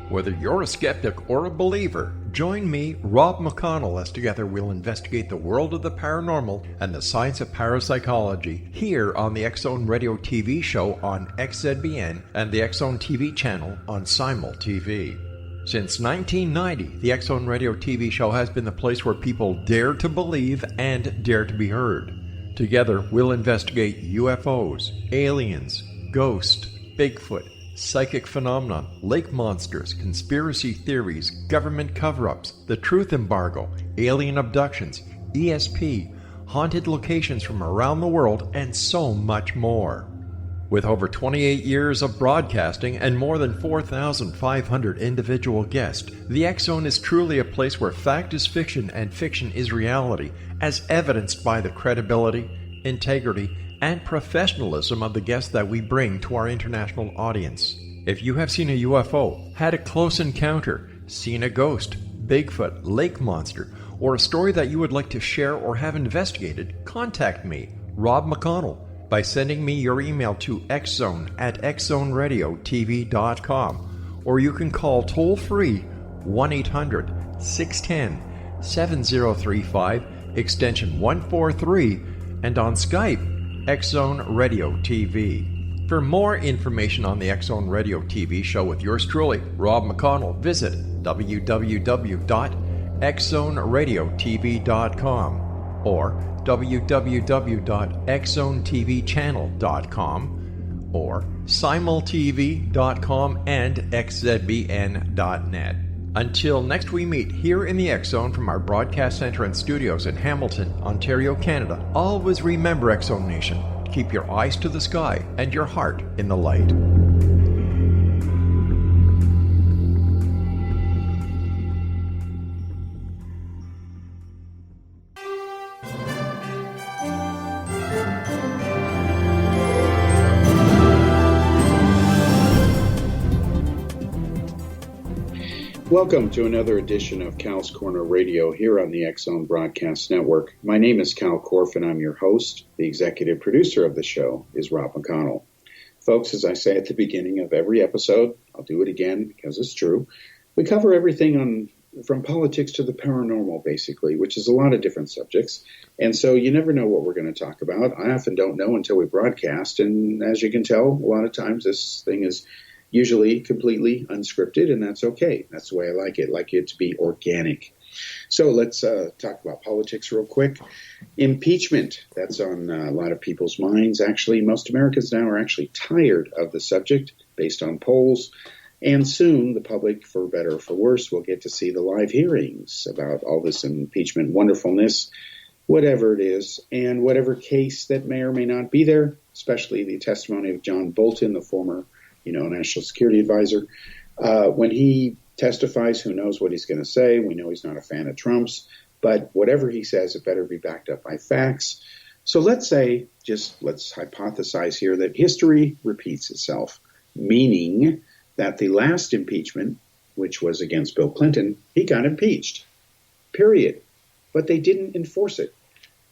Whether you're a skeptic or a believer, join me, Rob McConnell, as together we'll investigate the world of the paranormal and the science of parapsychology here on the X-Zone Radio TV show on XZBN and the X-Zone TV channel on Simul TV. Since 1990, the X-Zone Radio TV show has been the place where people dare to believe and dare to be heard. Together, we'll investigate UFOs, aliens, ghosts, Bigfoot, psychic phenomenon, lake monsters, conspiracy theories, government cover-ups, the truth embargo, alien abductions, ESP, haunted locations from around the world, and so much more. With over 28 years of broadcasting and more than 4,500 individual guests, the X-Zone is truly a place where fact is fiction and fiction is reality, as evidenced by the credibility, integrity, and professionalism of the guests that we bring to our international audience. If you have seen a UFO, had a close encounter, seen a ghost, Bigfoot, lake monster, or a story that you would like to share or have investigated, contact me, Rob McConnell, by sending me your email to xzone@xzoneradiotv.com, or you can call toll-free 1-800-610-7035, extension 143, and on Skype, X-Zone Radio TV. For more information on the X-Zone Radio TV show with yours truly, Rob McConnell, visit www.xzoneradiotv.com or www.xzonetvchannel.com or simultv.com and xzbn.net. Until next we meet here in the X-Zone from our broadcast center and studios in Hamilton, Ontario, Canada, always remember, X-Zone Nation, keep your eyes to the sky and your heart in the light. Welcome to another edition of Cal's Corner Radio here on the X-Zone Broadcast Network. My name is Kal Korff and I'm your host. The executive producer of the show is Rob McConnell. Folks, as I say at the beginning of every episode, I'll do it again because it's true, we cover everything from politics to the paranormal, basically, which is a lot of different subjects. And so you never know what we're going to talk about. I often don't know until we broadcast. And as you can tell, a lot of times this thing is usually completely unscripted, and that's okay. That's the way I like it. I like it to be organic. So let's talk about politics real quick. Impeachment, that's on a lot of people's minds. Actually, most Americans now are actually tired of the subject based on polls. And soon, the public, for better or for worse, will get to see the live hearings about all this impeachment wonderfulness, whatever it is, and whatever case that may or may not be there, especially the testimony of John Bolton, the former National Security Advisor. When he testifies, who knows what he's going to say? We know he's not a fan of Trump's, but whatever he says, it better be backed up by facts. So let's hypothesize here that history repeats itself, meaning that the last impeachment, which was against Bill Clinton, he got impeached, period. But they didn't enforce it.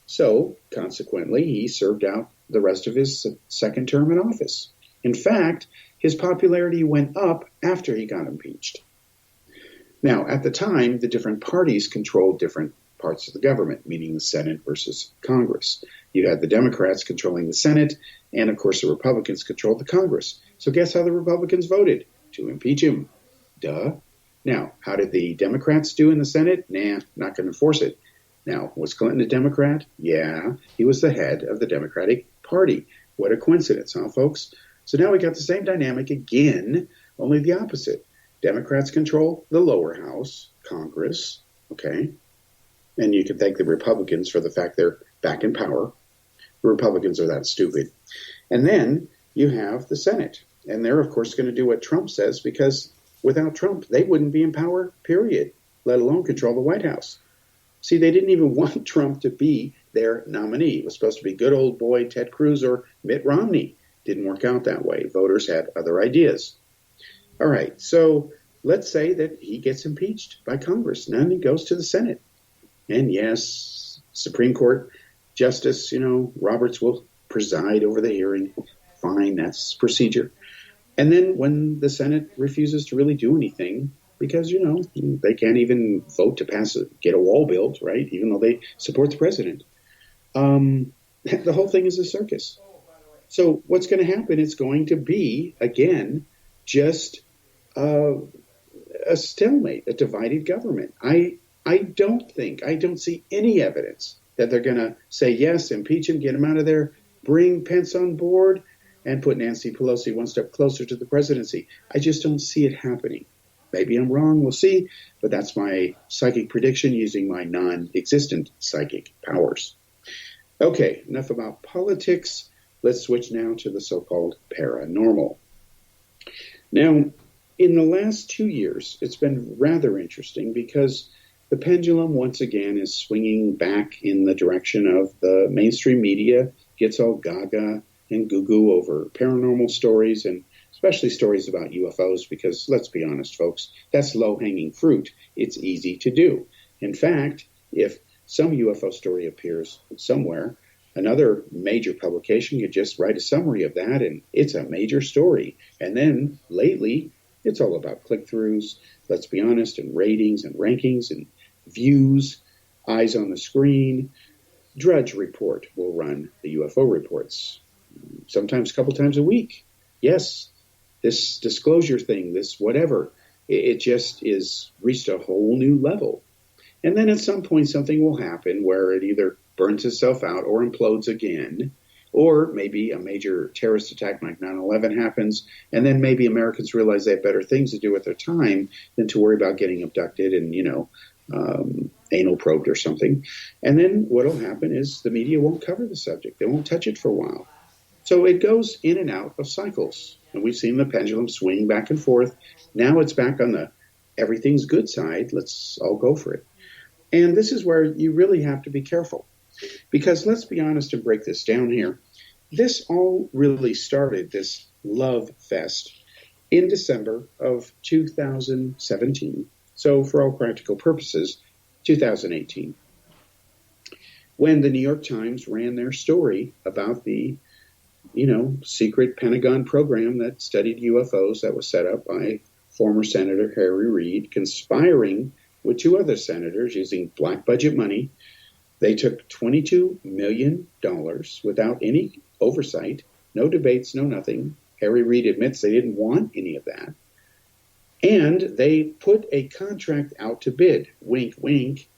So consequently, he served out the rest of his second term in office. In fact, his popularity went up after he got impeached. Now, at the time, the different parties controlled different parts of the government, meaning the Senate versus Congress. You had the Democrats controlling the Senate, and of course the Republicans controlled the Congress. So guess how the Republicans voted? To impeach him. Duh. Now, how did the Democrats do in the Senate? Nah, not going to enforce it. Now, was Clinton a Democrat? Yeah, he was the head of the Democratic Party. What a coincidence, huh, folks? So now we got the same dynamic again, only the opposite. Democrats control the lower house, Congress, okay? And you can thank the Republicans for the fact they're back in power. The Republicans are that stupid. And then you have the Senate. And they're, of course, going to do what Trump says, because without Trump, they wouldn't be in power, period, let alone control the White House. See, they didn't even want Trump to be their nominee. It was supposed to be good old boy Ted Cruz or Mitt Romney. Didn't work out that way. Voters had other ideas. All right, so let's say that he gets impeached by Congress. Now he goes to the Senate. And yes, Supreme Court Justice, Roberts will preside over the hearing. Fine, that's procedure. And then when the Senate refuses to really do anything, because, they can't even vote to get a wall built, right? Even though they support the president. The whole thing is a circus. So what's going to happen? It's going to be, again, just a stalemate, a divided government. I don't see any evidence that they're going to say, yes, impeach him, get him out of there, bring Pence on board, and put Nancy Pelosi one step closer to the presidency. I just don't see it happening. Maybe I'm wrong, we'll see, but that's my psychic prediction using my non-existent psychic powers. Okay, enough about politics. Let's switch now to the so-called paranormal. Now, in the last 2 years, it's been rather interesting because the pendulum once again is swinging back in the direction of the mainstream media, gets all gaga and goo-goo over paranormal stories and especially stories about UFOs because, let's be honest, folks, that's low-hanging fruit. It's easy to do. In fact, if some UFO story appears somewhere, another major publication could just write a summary of that, and it's a major story. And then, lately, it's all about click-throughs, let's be honest, and ratings and rankings and views, eyes on the screen. Drudge Report will run the UFO reports, sometimes a couple times a week. Yes, this disclosure thing, this whatever, it just is reached a whole new level. And then at some point something will happen where it either burns itself out or implodes again, or maybe a major terrorist attack like 9/11 happens, and then maybe Americans realize they have better things to do with their time than to worry about getting abducted and, anal probed or something. And then what will happen is the media won't cover the subject. They won't touch it for a while. So it goes in and out of cycles. And we've seen the pendulum swing back and forth. Now it's back on the everything's good side. Let's all go for it. And this is where you really have to be careful. Because let's be honest and break this down here. This all really started, this love fest, in December of 2017. So for all practical purposes, 2018. When the New York Times ran their story about the secret Pentagon program that studied UFOs that was set up by former Senator Harry Reid, conspiring with two other senators using black budget money. They took $22 million without any oversight, no debates, no nothing. Harry Reid admits they didn't want any of that. And they put a contract out to bid, wink, wink,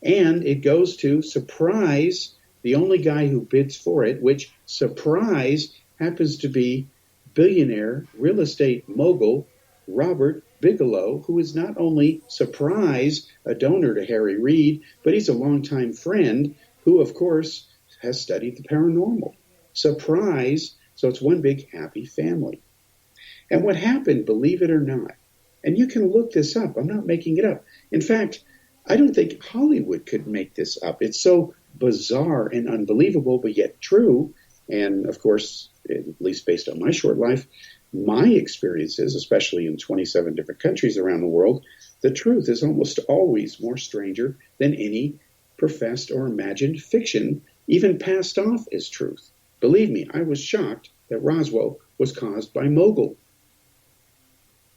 and it goes to, surprise, the only guy who bids for it, which, surprise, happens to be billionaire real estate mogul Robert Bigelow, who is not only, surprise, a donor to Harry Reid, but he's a longtime friend who, of course, has studied the paranormal. Surprise, so it's one big happy family. And what happened, believe it or not, and you can look this up, I'm not making it up. In fact, I don't think Hollywood could make this up. It's so bizarre and unbelievable, but yet true. And of course, at least based on my short life, my experiences, especially in 27 different countries around the world, the truth is almost always more stranger than any professed or imagined fiction, even passed off as truth. Believe me, I was shocked that Roswell was caused by mogul.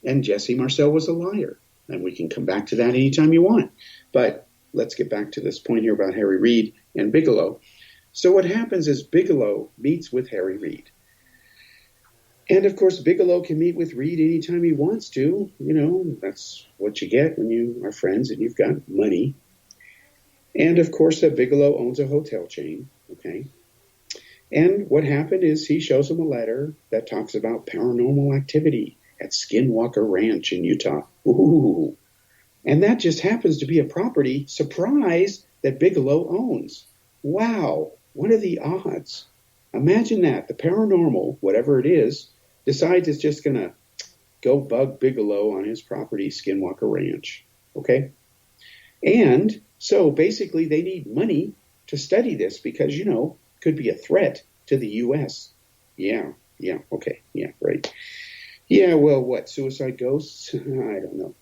And Jesse Marcel was a liar. And we can come back to that anytime you want. But let's get back to this point here about Harry Reid and Bigelow. So what happens is Bigelow meets with Harry Reid. And of course, Bigelow can meet with Reid anytime he wants to. That's what you get when you are friends and you've got money. And of course, Bigelow owns a hotel chain. Okay. And what happened is he shows him a letter that talks about paranormal activity at Skinwalker Ranch in Utah. Ooh. And that just happens to be a property, surprise, that Bigelow owns. Wow, what are the odds? Imagine that, the paranormal, whatever it is, decides it's just going to go bug Bigelow on his property, Skinwalker Ranch. Okay? And so basically they need money to study this because, could be a threat to the U.S. Yeah, okay, yeah, right. Yeah, well, what, suicide ghosts? I don't know.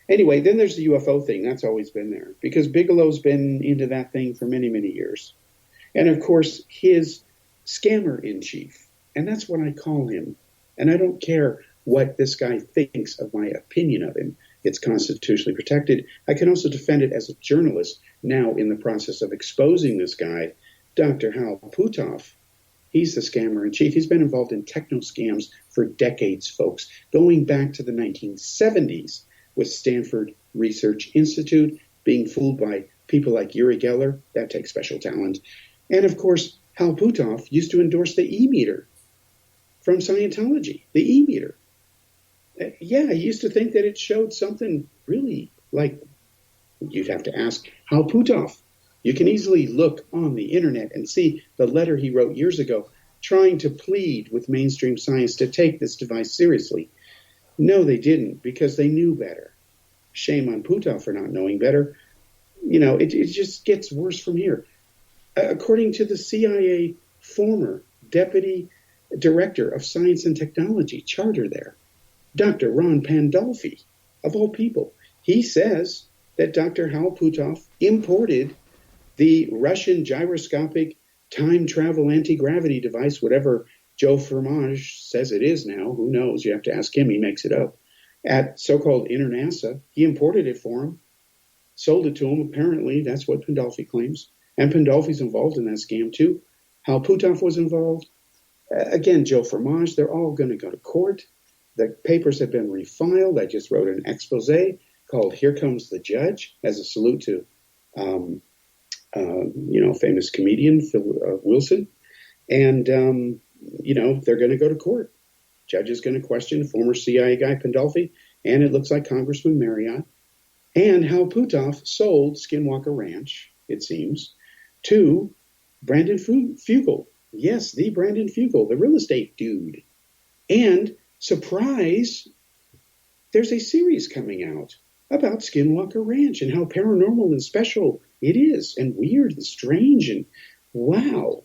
Anyway, then there's the UFO thing. That's always been there because Bigelow's been into that thing for many, many years. And, of course, his scammer-in-chief, and that's what I call him. And I don't care what this guy thinks of my opinion of him. It's constitutionally protected. I can also defend it as a journalist now in the process of exposing this guy, Dr. Hal Puthoff. He's the scammer in chief. He's been involved in techno scams for decades, folks, going back to the 1970s with Stanford Research Institute, being fooled by people like Uri Geller. That takes special talent. And of course, Hal Puthoff used to endorse the E-meter from Scientology, the E-meter. Yeah, he used to think that it showed something really like, you'd have to ask Hal Puthoff. You can easily look on the internet and see the letter he wrote years ago trying to plead with mainstream science to take this device seriously. No, they didn't, because they knew better. Shame on Puthoff for not knowing better. You know, it just gets worse from here. According to the CIA former deputy director of science and technology charter there, Dr. Ron Pandolfi, of all people, he says that Dr. Hal Puthoff imported the Russian gyroscopic time travel anti-gravity device, whatever Joe Fromage says it is now. Who knows? You have to ask him. He makes it up. At so-called InterNASA, he imported it for him, sold it to him. Apparently, that's what Pandolfi claims. And Pandolfi's involved in that scam, too. Hal Puthoff was involved. Again, Joe Fromage, they're all going to go to court. The papers have been refiled. I just wrote an expose called Here Comes the Judge, as a salute to, famous comedian Phil Wilson. And, they're going to go to court. Judge is going to question former CIA guy Pandolfi, and it looks like Congressman Marriott. And Hal Puthoff sold Skinwalker Ranch, it seems, to Brandon Fugel. Yes, the Brandon Fugel, the real estate dude. And surprise, there's a series coming out about Skinwalker Ranch and how paranormal and special it is, and weird and strange, and wow.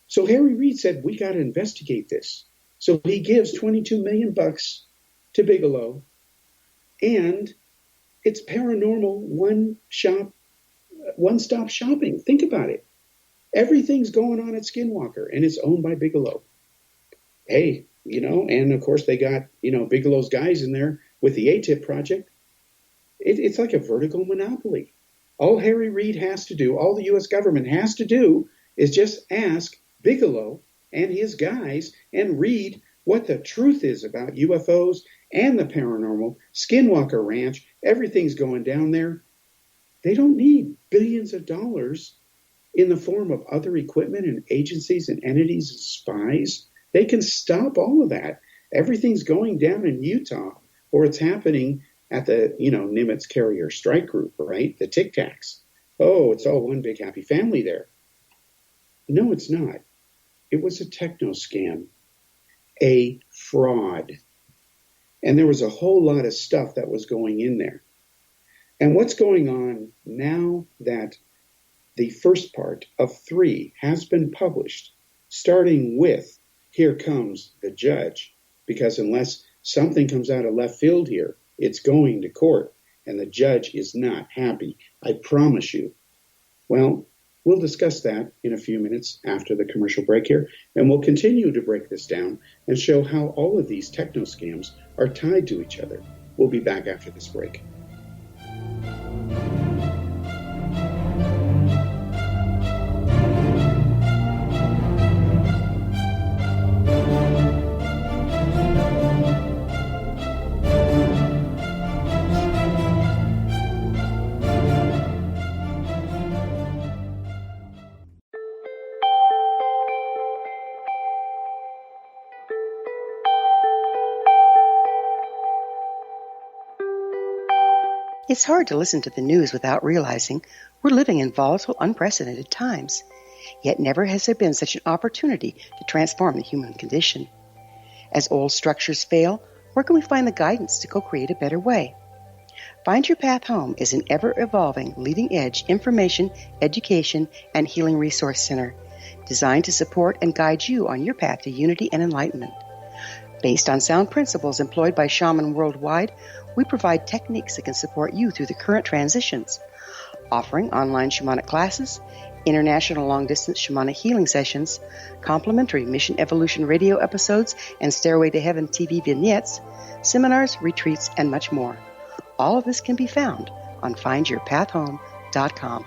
So Harry Reid said, we got to investigate this. So he gives $22 million to Bigelow, and it's paranormal one-stop shopping. Think about it. Everything's going on at Skinwalker, and it's owned by Bigelow. Hey, and of course they got, Bigelow's guys in there with the ATIP project. It's like a vertical monopoly. All Harry Reid has to do, all the U.S. government has to do, is just ask Bigelow and his guys and read what the truth is about UFOs and the paranormal, Skinwalker Ranch, everything's going down there. They don't need billions of dollars in the form of other equipment and agencies and entities and spies. They can stop all of that. Everything's going down in Utah, or it's happening at the, Nimitz Carrier Strike Group, right? The Tic Tacs. Oh, it's all one big happy family there. No, it's not. It was a techno scam, a fraud. And there was a whole lot of stuff that was going in there. And what's going on now that the first part of 3 has been published, starting with Here Comes the Judge, because unless something comes out of left field here, it's going to court, and the judge is not happy. I promise you. Well, we'll discuss that in a few minutes after the commercial break here, and we'll continue to break this down and show how all of these techno scams are tied to each other. We'll be back after this break. It's hard to listen to the news without realizing we're living in volatile, unprecedented times. Yet never has there been such an opportunity to transform the human condition. As old structures fail, where can we find the guidance to co-create a better way? Find Your Path Home is an ever-evolving, leading-edge information, education, and healing resource center designed to support and guide you on your path to unity and enlightenment. Based on sound principles employed by shaman worldwide, we provide techniques that can support you through the current transitions, offering online shamanic classes, international long-distance shamanic healing sessions, complimentary Mission Evolution radio episodes and Stairway to Heaven TV vignettes, seminars, retreats, and much more. All of this can be found on findyourpathhome.com.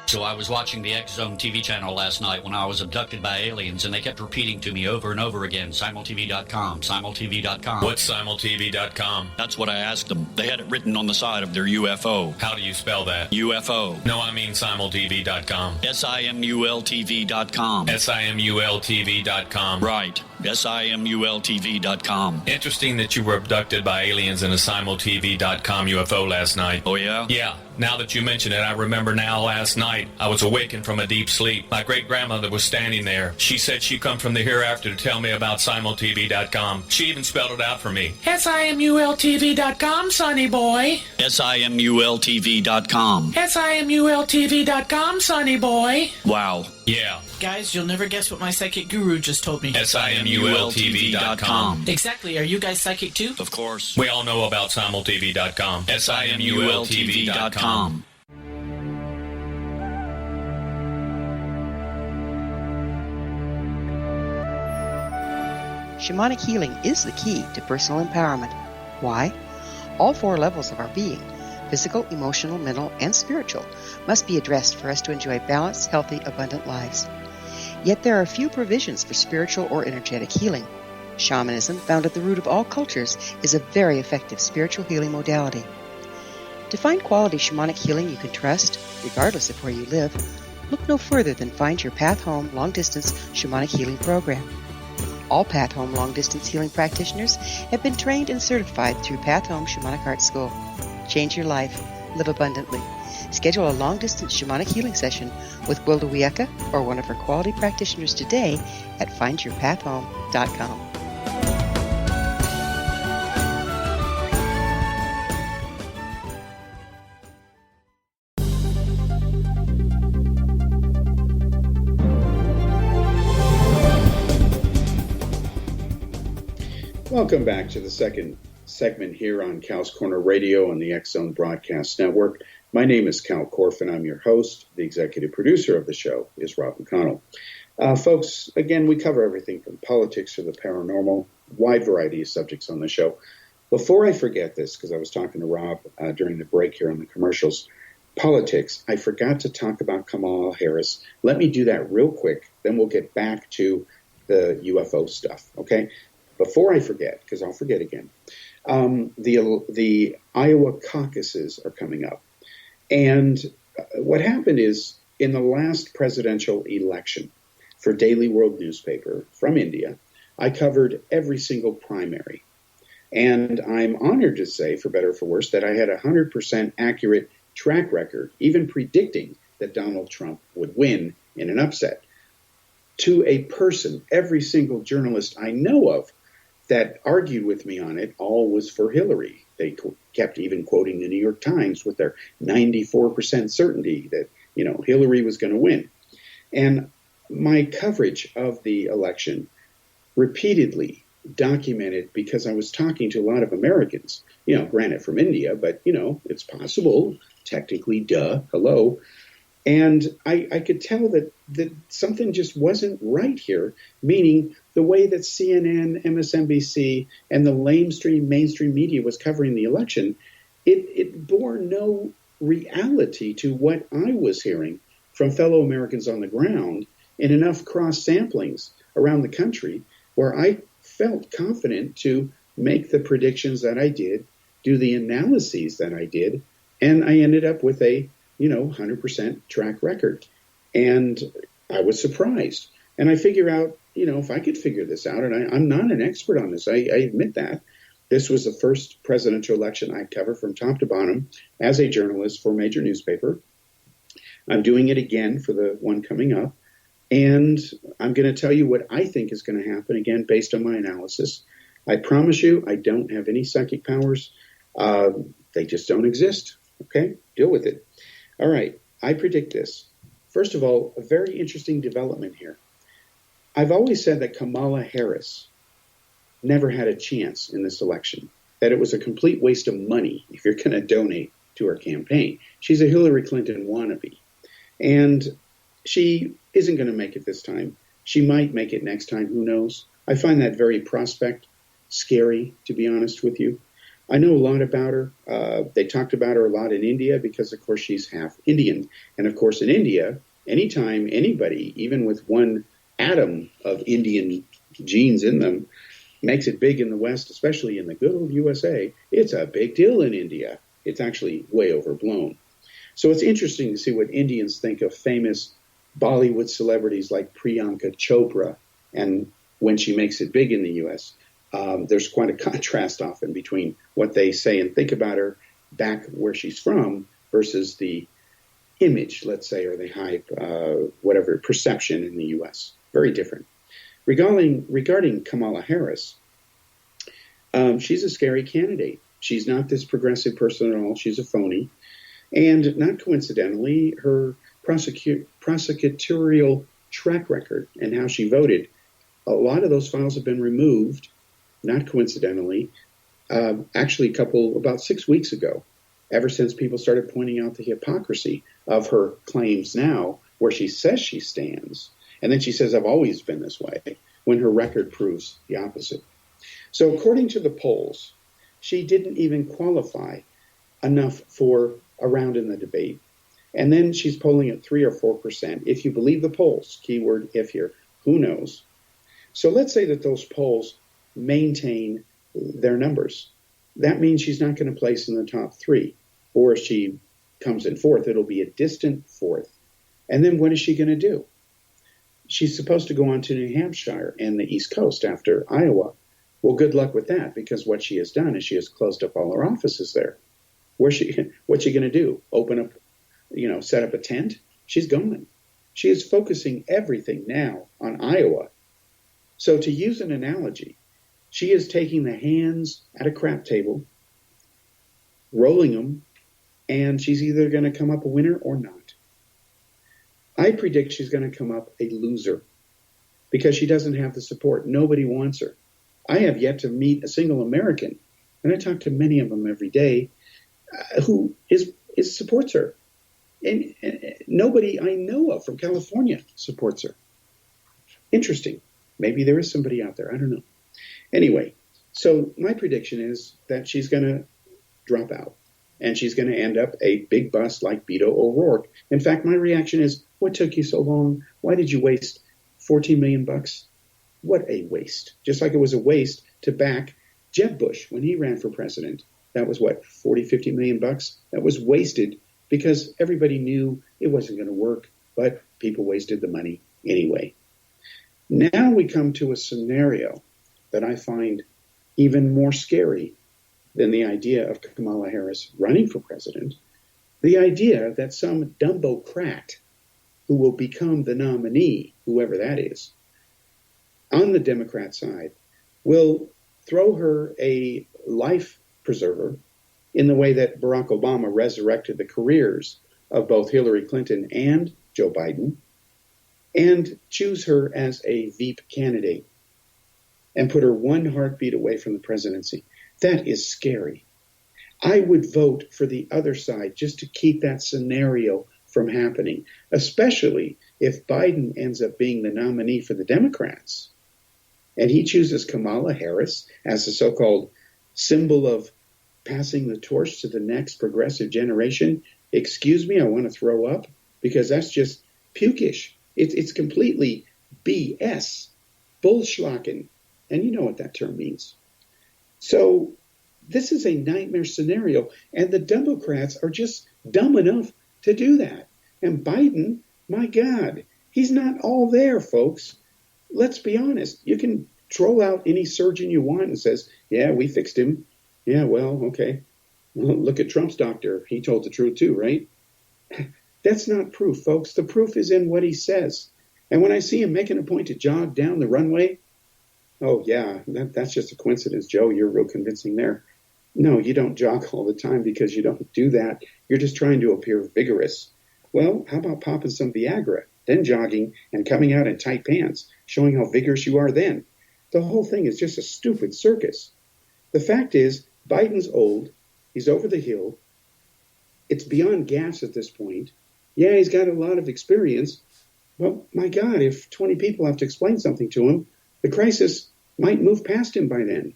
So I was watching the X Zone TV channel last night when I was abducted by aliens, and they kept repeating to me over and over again, simultv.com, simultv.com. What's simultv.com? That's what I asked them. They had it written on the side of their UFO. How do you spell that? UFO. No, I mean simultv.com. simultv.com. simultv.com. Right. simultv.com. Interesting that you were abducted by aliens in a simultv.com UFO last night. Oh, yeah? Yeah. Now that you mention it, I remember now last night I was awakened from a deep sleep. My great-grandmother was standing there. She said she'd come from the hereafter to tell me about simultv.com. She even spelled it out for me. simultv.com, sonny boy. simultv.com. simultv.com, sonny boy. Wow. Yeah. Guys, you'll never guess what my psychic guru just told me. simultv.com. Exactly. Are you guys psychic too? Of course. We all know about simultv.com. simultv.com. Shamanic healing is the key to personal empowerment. Why? All four levels of our being, physical, emotional, mental, and spiritual, must be addressed for us to enjoy balanced, healthy, abundant lives. Yet there are few provisions for spiritual or energetic healing. Shamanism, found at the root of all cultures, is a very effective spiritual healing modality. To find quality shamanic healing you can trust, regardless of where you live, look no further than Find Your Path Home long-distance shamanic healing program. All Path Home long-distance healing practitioners have been trained and certified through Path Home Shamanic Art School. Change your life. Live abundantly. Schedule a long-distance shamanic healing session with Gwilda Wiyaka or one of her quality practitioners today at findyourpathhome.com. Welcome back to the second segment here on Cal's Corner Radio on the X Zone Broadcast Network. My name is Kal Korff, and I'm your host. The executive producer of the show is Rob McConnell. Folks, again, we cover everything from politics to the paranormal, wide variety of subjects on the show. Before I forget this, because I was talking to Rob during the break here on the commercials, politics, I forgot to talk about Kamala Harris. Let me do that real quick, then we'll get back to the UFO stuff, okay? Before I forget, because I'll forget again, the Iowa caucuses are coming up. And what happened is, in the last presidential election for Daily World newspaper from India, I covered every single primary. And I'm honored to say, for better or for worse, that I had a 100% accurate track record, even predicting that Donald Trump would win in an upset. To a person, every single journalist I know of that argued with me on it, all was for Hillary. They kept even quoting the New York Times with their 94% certainty that, Hillary was going to win. And my coverage of the election repeatedly documented, because I was talking to a lot of Americans, granted from India, but, it's possible, technically, hello. And I could tell that something just wasn't right here, meaning the way that CNN, MSNBC, and the mainstream media was covering the election, it bore no reality to what I was hearing from fellow Americans on the ground in enough cross-samplings around the country where I felt confident to make the predictions that I did, do the analyses that I did, and I ended up with a 100% track record. And I was surprised. And I figure out, if I could figure this out, and I'm not an expert on this, I admit that. This was the first presidential election I covered from top to bottom as a journalist for a major newspaper. I'm doing it again for the one coming up. And I'm going to tell you what I think is going to happen, again, based on my analysis. I promise you, I don't have any psychic powers. They just don't exist. Okay? Deal with it. All right, I predict this. First of all, a very interesting development here. I've always said that Kamala Harris never had a chance in this election, that it was a complete waste of money if you're going to donate to her campaign. She's a Hillary Clinton wannabe. And she isn't going to make it this time. She might make it next time. Who knows? I find that very scary, to be honest with you. I know a lot about her. They talked about her a lot in India because, of course, she's half Indian. And, of course, in India, anytime anybody, even with one atom of Indian genes in them, makes it big in the West, especially in the good old USA, it's a big deal in India. It's actually way overblown. So it's interesting to see what Indians think of famous Bollywood celebrities like Priyanka Chopra. And when she makes it big in the U.S., there's quite a contrast often between what they say and think about her back where she's from versus the image, let's say, or the hype, whatever, perception in the U.S. Very different. Regarding Kamala Harris, she's a scary candidate. She's not this progressive person at all. She's a phony. And not coincidentally, her prosecutorial track record and how she voted, a lot of those files have been removed, not coincidentally, actually about 6 weeks ago, ever since people started pointing out the hypocrisy of her claims now, where she says she stands, and then she says, I've always been this way, when her record proves the opposite. So according to the polls, she didn't even qualify enough for a round in the debate. And then she's polling at 3 or 4%. If you believe the polls, keyword if here, who knows? So let's say that those polls maintain their numbers. That means she's not going to place in the top 3. Or if she comes in 4th, it'll be a distant 4th. And then what is she going to do? She's supposed to go on to New Hampshire and the East Coast after Iowa. Well, good luck with that, because what she has done is she has closed up all her offices there. What's she going to do? Open up, set up a tent? She's gone. She is focusing everything now on Iowa. So to use an analogy, she is taking the hands at a crap table, rolling them, and she's either going to come up a winner or not. I predict she's going to come up a loser because she doesn't have the support. Nobody wants her. I have yet to meet a single American, and I talk to many of them every day, who supports her. And nobody I know of from California supports her. Interesting. Maybe there is somebody out there. I don't know. Anyway, so my prediction is that she's going to drop out, and she's going to end up a big bust like Beto O'Rourke. In fact, my reaction is, what took you so long? Why did you waste $14 million? What a waste. Just like it was a waste to back Jeb Bush when he ran for president. That was what, 40, 50 million bucks? That was wasted because everybody knew it wasn't going to work, but people wasted the money anyway. Now we come to a scenario that I find even more scary than the idea of Kamala Harris running for president. The idea that some Dumbocrat who will become the nominee, whoever that is, on the Democrat side, will throw her a life preserver in the way that Barack Obama resurrected the careers of both Hillary Clinton and Joe Biden, and choose her as a Veep candidate and put her one heartbeat away from the presidency. That is scary. I would vote for the other side just to keep that scenario from happening, especially if Biden ends up being the nominee for the Democrats and he chooses Kamala Harris as a so-called symbol of passing the torch to the next progressive generation. Excuse me, I want to throw up, because that's just pukish. It's completely BS, bullschlacken, and you know what that term means. So this is a nightmare scenario, and the Democrats are just dumb enough to do that. And Biden, my God, he's not all there, folks. Let's be honest. You can troll out any surgeon you want and says, yeah, we fixed him. Yeah, well, okay. Well, look at Trump's doctor. He told the truth too, right? That's not proof, folks. The proof is in what he says. And when I see him making a point to jog down the runway, oh, yeah, that's just a coincidence, Joe. You're real convincing there. No, you don't jog all the time because you don't do that. You're just trying to appear vigorous. Well, how about popping some Viagra, then jogging and coming out in tight pants, showing how vigorous you are then? The whole thing is just a stupid circus. The fact is, Biden's old. He's over the hill. it's beyond gas at this point. Yeah, he's got a lot of experience. Well, my God, if 20 people have to explain something to him, the crisis might move past him by then.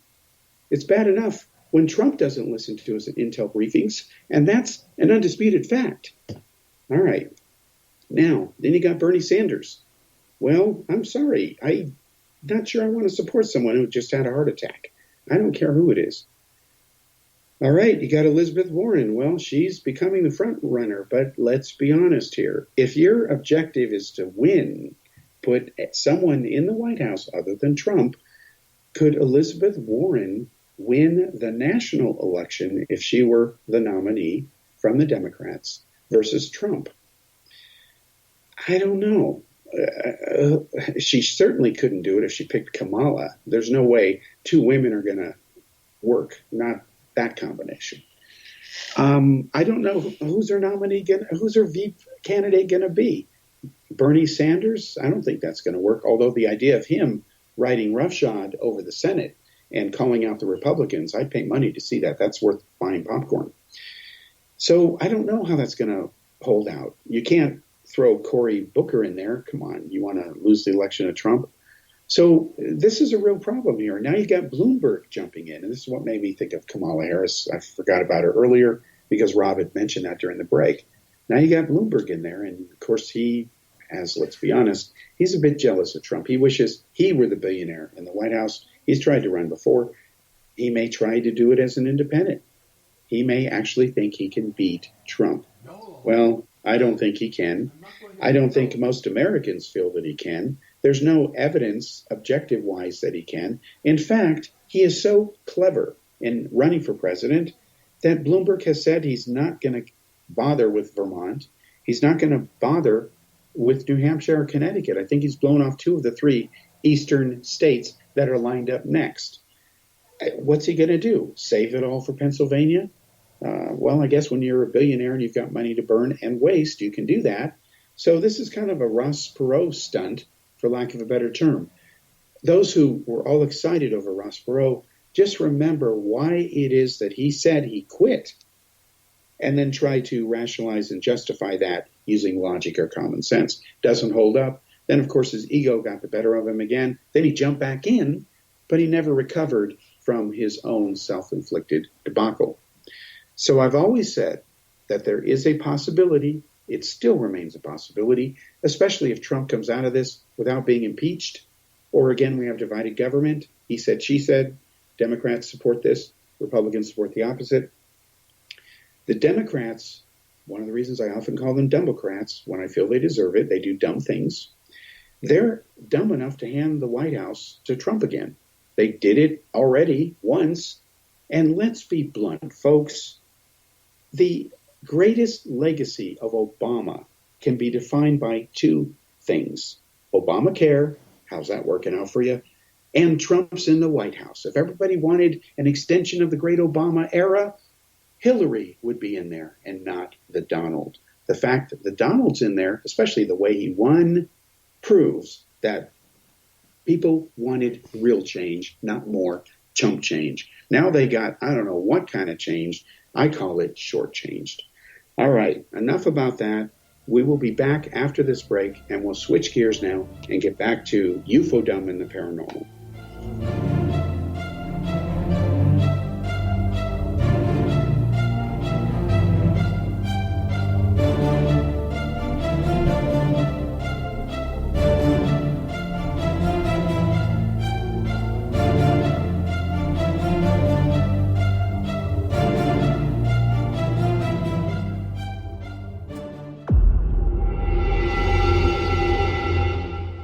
It's bad enough when Trump doesn't listen to his intel briefings, and that's an undisputed fact. All right. Now, then you got Bernie Sanders. Well, I'm sorry. I'm not sure I want to support someone who just had a heart attack. I don't care who it is. All right, you got Elizabeth Warren. Well, she's becoming the front runner, but let's be honest here. If your objective is to win, put someone in the White House other than Trump, could Elizabeth Warren win the national election if she were the nominee from the Democrats versus Trump? I don't know. She certainly couldn't do it if she picked Kamala. There's no way two women are going to work, not that combination. I don't know who's her nominee, who's her VP candidate going to be. Bernie Sanders? I don't think that's going to work, although the idea of him riding roughshod over the Senate and calling out the Republicans, I'd pay money to see that. That's worth buying popcorn. So I don't know how that's going to hold out. You can't throw Cory Booker in there. Come on, you want to lose the election to Trump? So this is a real problem here. Now you got Bloomberg jumping in, and this is what made me think of Kamala Harris. I forgot about her earlier because Rob had mentioned that during the break. Now you got Bloomberg in there, and of course he has, let's be honest, he's a bit jealous of Trump. He wishes he were the billionaire in the White House. He's tried to run before. He may try to do it as an independent. He may actually think he can beat Trump. Well, I don't think he can. I don't think most Americans feel that he can. There's no evidence, objective-wise, that he can. In fact, he is so clever in running for president that Bloomberg has said he's not going to bother with Vermont. He's not going to bother with New Hampshire or Connecticut. I think he's blown off 2 of the 3 eastern states that are lined up next. What's he going to do? Save it all for Pennsylvania? Well, I guess when you're a billionaire and you've got money to burn and waste, you can do that. So this is kind of a Ross Perot stunt, for lack of a better term. Those who were all excited over Ross Perot, just remember why it is that he said he quit, and then try to rationalize and justify that using logic or common sense. Doesn't hold up. Then, of course, his ego got the better of him again. Then he jumped back in, but he never recovered from his own self-inflicted debacle. So I've always said that there is a possibility. It still remains a possibility, especially if Trump comes out of this without being impeached. Or again, we have divided government. He said, she said. Democrats support this. Republicans support the opposite. The Democrats, one of the reasons I often call them Dumbocrats, when I feel they deserve it, they do dumb things. They're dumb enough to hand the White House to Trump again. They did it already once. And let's be blunt, folks. The greatest legacy of Obama can be defined by 2 things. Obamacare, how's that working out for you? And Trump's in the White House. If everybody wanted an extension of the great Obama era, Hillary would be in there and not the Donald. The fact that the Donald's in there, especially the way he won, proves that people wanted real change, not more chump change. Now they got, I don't know what kind of change. I call it shortchanged. All right, enough about that. We will be back after this break, and we'll switch gears now and get back to UFO-dumb and the paranormal.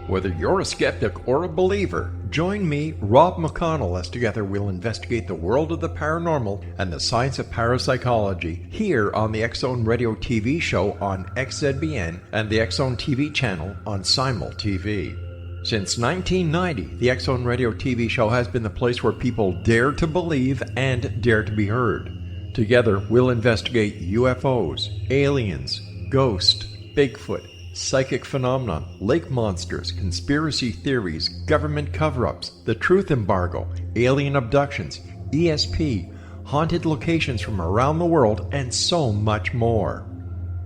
Whether you're a skeptic or a believer, join me, Rob McConnell, as together we'll investigate the world of the paranormal and the science of parapsychology here on the X-Zone Radio TV show on XZBN and the X-Zone TV channel on Simul TV. Since 1990, the X-Zone Radio TV show has been the place where people dare to believe and dare to be heard. Together, we'll investigate UFOs, aliens, ghosts, Bigfoot, psychic phenomenon, lake monsters, conspiracy theories, government cover-ups, the truth embargo, alien abductions, ESP, haunted locations from around the world, and so much more.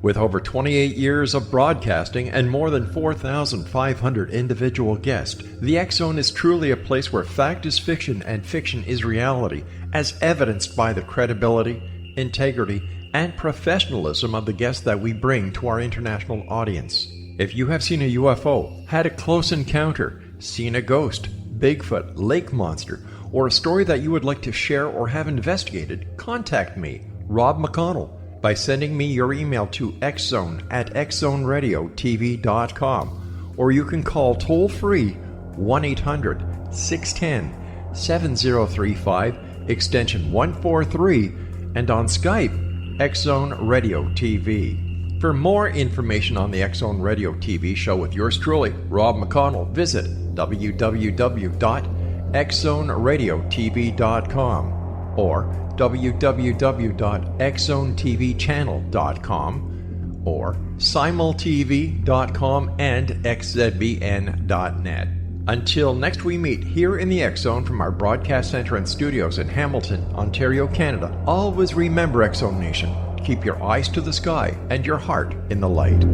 With over 28 years of broadcasting and more than 4,500 individual guests, the X Zone is truly a place where fact is fiction and fiction is reality, as evidenced by the credibility, integrity, and professionalism of the guests that we bring to our international audience. If you have seen a UFO, had a close encounter, seen a ghost, Bigfoot, lake monster, or a story that you would like to share or have investigated, contact me, Rob McConnell, by sending me your email to xzone@xzoneradiotv.com, or you can call toll-free 1-800-610-7035, extension 143, and on Skype, X Zone Radio TV. For more information on the X Zone Radio TV show with yours truly, Rob McConnell, visit www.xzoneradiotv.com or www.xzonetvchannel.com or simultv.com and xzbn.net. Until next we meet here in the X Zone from our broadcast center and studios in Hamilton, Ontario, Canada, always remember, X Zone Nation, keep your eyes to the sky and your heart in the light.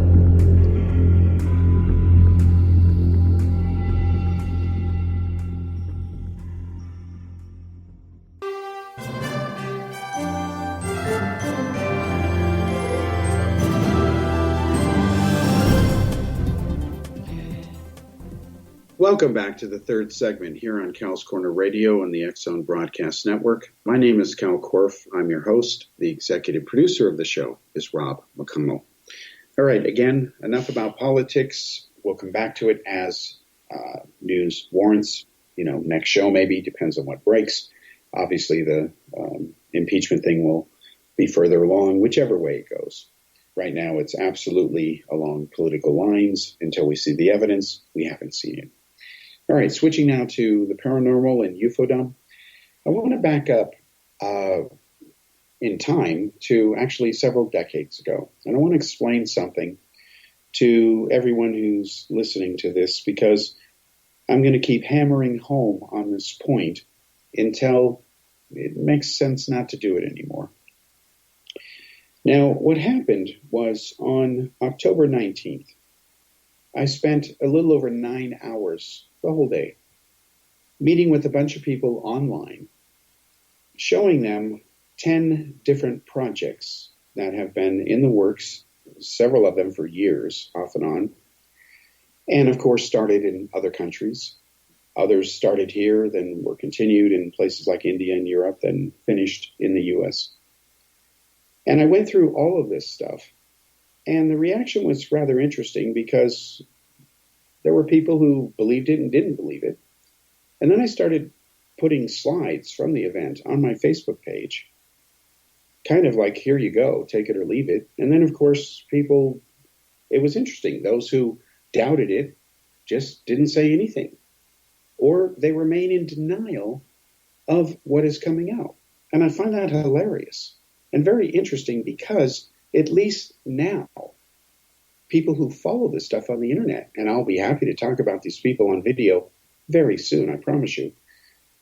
Welcome back to the third segment here on Kal's Corner Radio and the X Zone Broadcast Network. My name is Kal Korff. I'm your host. The executive producer of the show is Rob McConnell. All right, again, enough about politics. We'll come back to it as news warrants. Next show maybe, depends on what breaks. Obviously, the impeachment thing will be further along, whichever way it goes. Right now, it's absolutely along political lines. Until we see the evidence, we haven't seen it. All right, switching now to the paranormal and UFOdom. I want to back up in time to actually several decades ago. And I want to explain something to everyone who's listening to this, because I'm going to keep hammering home on this point until it makes sense not to do it anymore. Now, what happened was on October 19th, I spent a little over 9 hours, the whole day, meeting with a bunch of people online, showing them 10 different projects that have been in the works, several of them for years, off and on, and of course started in other countries. Others started here, then were continued in places like India and Europe, then finished in the U.S. And I went through all of this stuff, and the reaction was rather interesting because there were people who believed it and didn't believe it. And then I started putting slides from the event on my Facebook page, kind of like, here you go, take it or leave it. And then, of course, people, it was interesting. Those who doubted it just didn't say anything, or they remain in denial of what is coming out. And I find that hilarious and very interesting, because at least now, people who follow this stuff on the internet, and I'll be happy to talk about these people on video very soon, I promise you,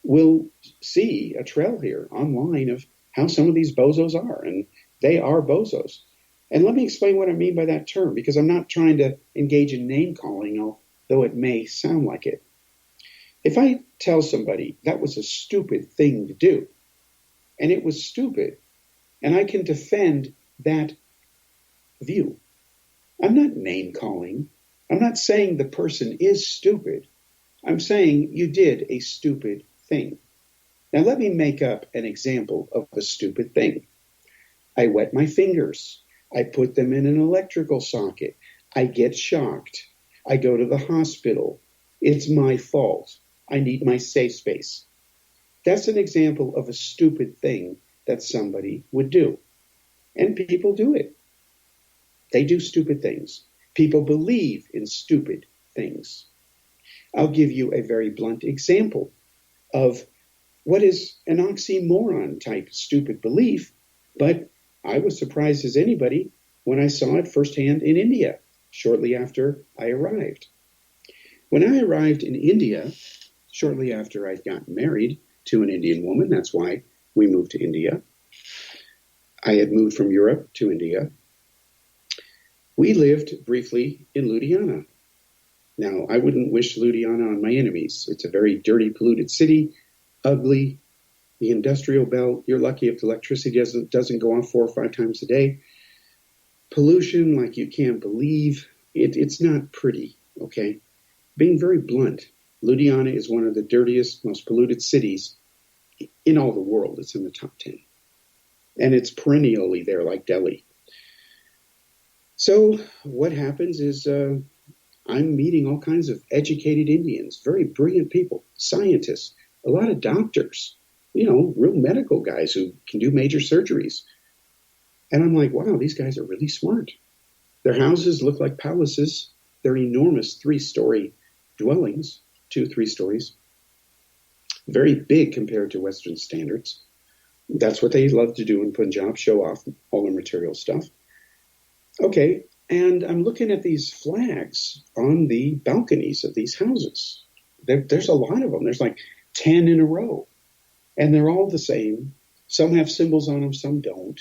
will see a trail here online of how some of these bozos are, and they are bozos. And let me explain what I mean by that term, because I'm not trying to engage in name calling, although it may sound like it. If I tell somebody that was a stupid thing to do, and it was stupid, and I can defend that view, I'm not name calling. I'm not saying the person is stupid. I'm saying you did a stupid thing. Now let me make up an example of a stupid thing. I wet my fingers. I put them in an electrical socket. I get shocked. I go to the hospital. It's my fault. I need my safe space. That's an example of a stupid thing that somebody would do. And people do it. They do stupid things. People believe in stupid things. I'll give you a very blunt example of what is an oxymoron type stupid belief, but I was surprised as anybody when I saw it firsthand in India shortly after I arrived. When I arrived in India, shortly after I'd gotten married to an Indian woman, that's why we moved to India. I had moved from Europe to India. We lived briefly in Ludhiana. Now, I wouldn't wish Ludhiana on my enemies. It's a very dirty, polluted city, ugly. The industrial belt, you're lucky if the electricity doesn't go on 4 or 5 times a day. Pollution like you can't believe. It's not pretty, okay? Being very blunt, Ludhiana is one of the dirtiest, most polluted cities in all the world. It's in the top 10. And it's perennially there like Delhi. So what happens is I'm meeting all kinds of educated Indians, very brilliant people, scientists, a lot of doctors, real medical guys who can do major surgeries. And I'm like, wow, these guys are really smart. Their houses look like palaces. They're enormous 3-story dwellings, 2-3 stories. Very big compared to Western standards. That's what they love to do in Punjab, show off all their material stuff. Okay, and I'm looking at these flags on the balconies of these houses. There's a lot of them. There's like 10 in a row. And they're all the same. Some have symbols on them, some don't.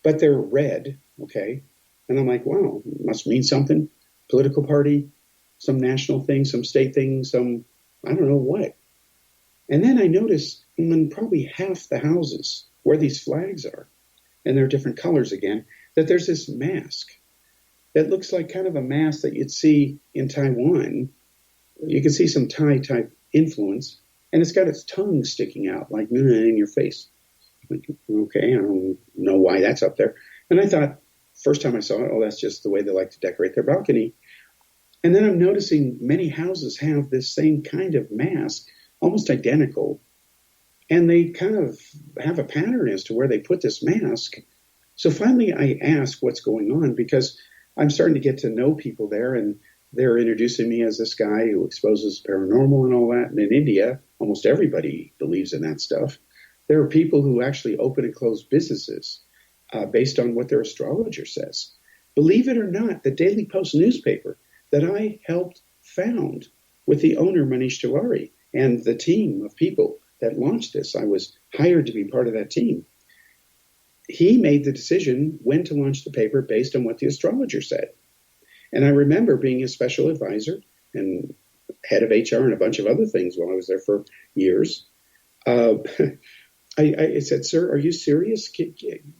But they're red, okay? And I'm like, wow, must mean something. Political party, some national thing, some state thing, some, I don't know what. And then I notice in probably half the houses where these flags are, and they're different colors again, that there's this mask that looks like kind of a mask that you'd see in Taiwan. You can see some Thai type influence, and it's got its tongue sticking out like in your face. Okay, I don't know why that's up there. And I thought, first time I saw it, oh, that's just the way they like to decorate their balcony. And then I'm noticing many houses have this same kind of mask, almost identical. And they kind of have a pattern as to where they put this mask. So finally I ask what's going on, because I'm starting to get to know people there, and they're introducing me as this guy who exposes paranormal and all that. And in India, almost everybody believes in that stuff. There are people who actually open and close businesses based on what their astrologer says. Believe it or not, the Daily Post newspaper that I helped found with the owner, Manish Tiwari, and the team of people that launched this, I was hired to be part of that team. He made the decision when to launch the paper based on what the astrologer said. And I remember being a special advisor and head of HR and a bunch of other things while I was there for years. I said, sir, are you serious?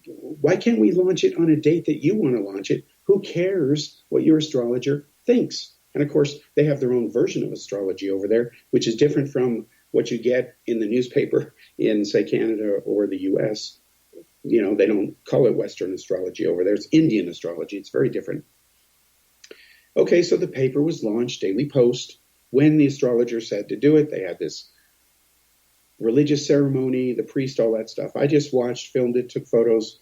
Why can't we launch it on a date that you want to launch it? Who cares what your astrologer thinks? And of course, they have their own version of astrology over there, which is different from what you get in the newspaper in, say, Canada or the US. They don't call it Western astrology over there. It's Indian astrology. It's very different. Okay, so the paper was launched, Daily Post. When the astrologer said to do it, they had this religious ceremony, the priest, all that stuff. I just watched, filmed it, took photos.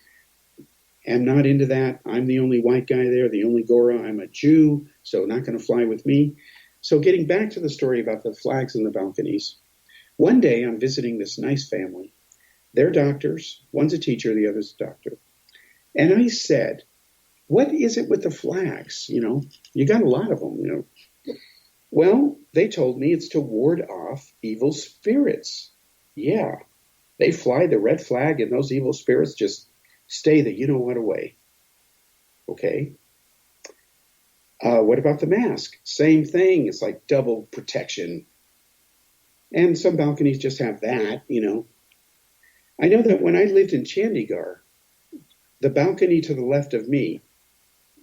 I'm not into that. I'm the only white guy there, the only Gora. I'm a Jew, so not going to fly with me. So getting back to the story about the flags in the balconies, one day I'm visiting this nice family. They're doctors. One's a teacher, the other's a doctor. And I said, what is it with the flags? You got a lot of them, Well, they told me it's to ward off evil spirits. Yeah, they fly the red flag and those evil spirits just stay the you-know-what away. Okay. What about the mask? Same thing. It's like double protection. And some balconies just have that, I know that when I lived in Chandigarh, the balcony to the left of me,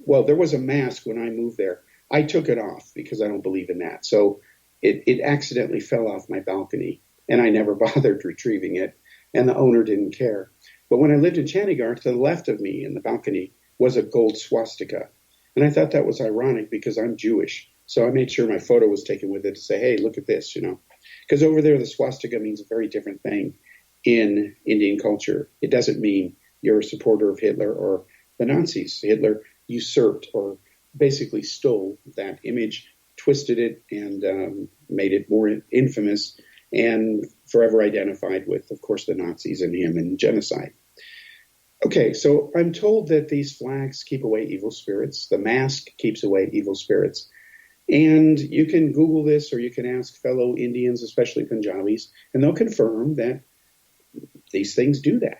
well, there was a mask when I moved there. I took it off because I don't believe in that. So it accidentally fell off my balcony, and I never bothered retrieving it, and the owner didn't care. But when I lived in Chandigarh, to the left of me in the balcony was a gold swastika. And I thought that was ironic because I'm Jewish. So I made sure my photo was taken with it to say, hey, look at this, Because over there, the swastika means a very different thing in Indian culture. It doesn't mean you're a supporter of Hitler or the Nazis. Hitler usurped or basically stole that image, twisted it, and made it more infamous and forever identified with, of course, the Nazis and him and genocide. Okay, so I'm told that these flags keep away evil spirits. The mask keeps away evil spirits. And you can Google this, or you can ask fellow Indians, especially Punjabis, and they'll confirm that these things do that.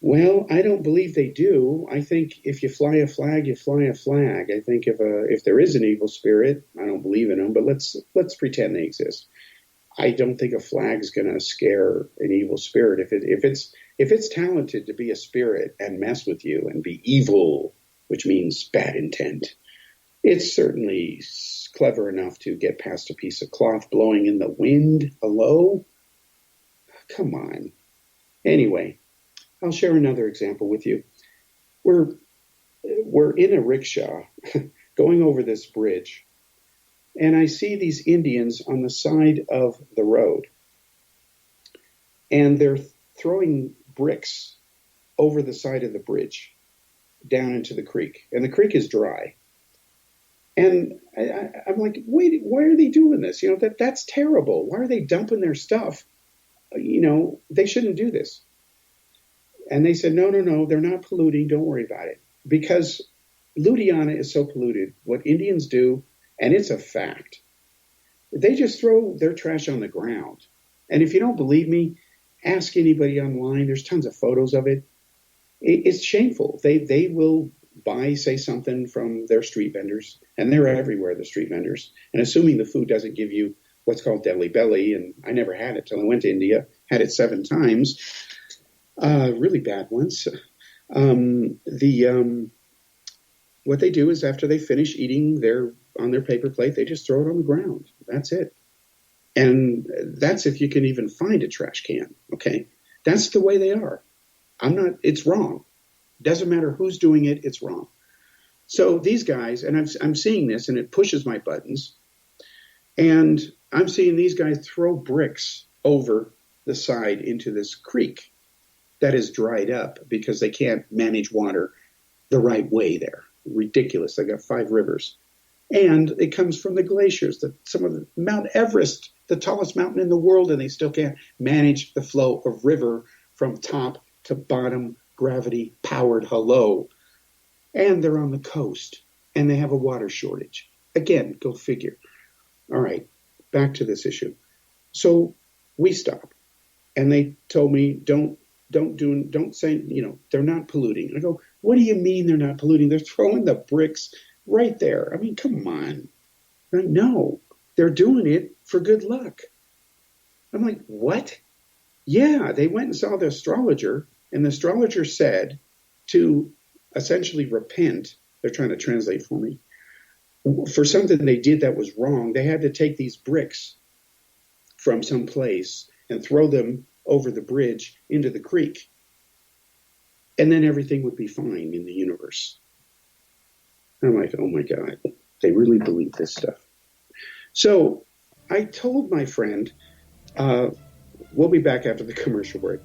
Well, I don't believe they do. I think if you fly a flag, you fly a flag. I think if there is an evil spirit, I don't believe in them, but let's pretend they exist. I don't think a flag's going to scare an evil spirit. If it's talented to be a spirit and mess with you and be evil, which means bad intent, it's certainly clever enough to get past a piece of cloth blowing in the wind. Hello? Come on. Anyway, I'll share another example with you. We're in a rickshaw going over this bridge, and I see these Indians on the side of the road, and they're throwing bricks over the side of the bridge down into the creek, and the creek is dry. And I'm like, wait, why are they doing this? That's terrible. Why are they dumping their stuff? They shouldn't do this. And they said, no, they're not polluting. Don't worry about it. Because Ludhiana is so polluted. What Indians do, and it's a fact, they just throw their trash on the ground. And if you don't believe me, ask anybody online. There's tons of photos of it. It's shameful. They will buy, say, something from their street vendors, and they're everywhere, the street vendors. And assuming the food doesn't give you what's called deli belly, and I never had it till I went to India, had it 7 times. Really bad ones. What they do is after they finish eating on their paper plate, they just throw it on the ground. That's it. And that's if you can even find a trash can. Okay. That's the way they are. It's wrong. Doesn't matter who's doing it. It's wrong. So these guys, and I'm seeing this and it pushes my buttons, and I'm seeing these guys throw bricks over the side into this creek that is dried up because they can't manage water the right way there. Ridiculous. They got 5 rivers. And it comes from the glaciers, some of the Mount Everest, the tallest mountain in the world, and they still can't manage the flow of river from top to bottom, gravity powered. Hello. And they're on the coast and they have a water shortage. Again, go figure. All right, back to this issue. So we stop, and they told me, don't say, they're not polluting. I go, what do you mean they're not polluting? They're throwing the bricks right there. I mean, come on. No, they're doing it for good luck. I'm like, what? Yeah, they went and saw the astrologer, and the astrologer said to essentially repent. They're trying to translate for me. For something they did that was wrong, they had to take these bricks from some place and throw them over the bridge into the creek. And then everything would be fine in the universe. And I'm like, oh my God, they really believe this stuff. So I told my friend, we'll be back after the commercial break.